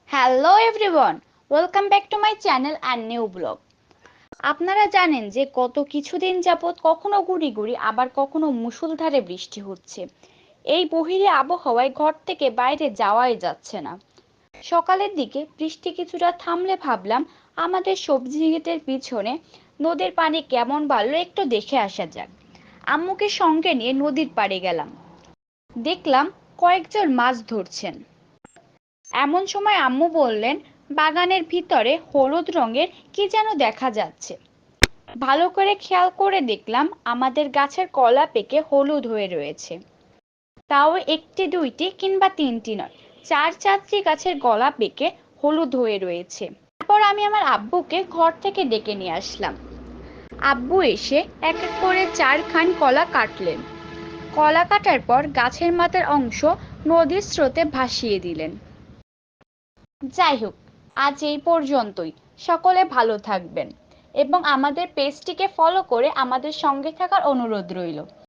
Hello everyone, welcome back to my channel and new blog. আপনারা জানেন যে গত কিছুদিন যাবৎ কখনো গুড়ি গুড়ি আবার কখনো মুষলধারে বৃষ্টি হচ্ছে। এই বহিরে আবহাওয়ায় ঘর থেকে বাইরে যাওয়াই যাচ্ছে না। সকালের দিকে বৃষ্টি কিছুটা থামলে ভাবলাম আমাদের সবজি ক্ষেতের পিছনে নদীর পানি কেমন বাড়লো একটু দেখে আসা যাক। আম্মুকে সঙ্গে নিয়ে নদীর পাড়ে গেলাম। দেখলাম কয়েকজন মাছ ধরছেন। এমন সময় আম্মু বললেন, বাগানের ভিতরে হলুদ রঙের কি যেন দেখা যাচ্ছে। ভালো করে খেয়াল করে দেখলাম আমাদের গাছের কলা পেকে হলুদ হয়ে রয়েছে। তাও একটি দুইটি কিংবা তিনটি নয়, 4-4টি গাছের গলা পেকে হলুদ হয়ে রয়েছে। তারপর আমি আমার আব্বুকে ঘর থেকে ডেকে নিয়ে আসলাম। আব্বু এসে এক এক করে 4 খান কলা কাটলেন। কলা কাটার পর গাছের মাথার অংশ নদীর স্রোতে ভাসিয়ে দিলেন। যাই হোক, আজ এই পর্যন্তই। সকলে ভালো থাকবেন এবং আমাদের পেজটিকে ফলো করে আমাদের সঙ্গে থাকার অনুরোধ রইল।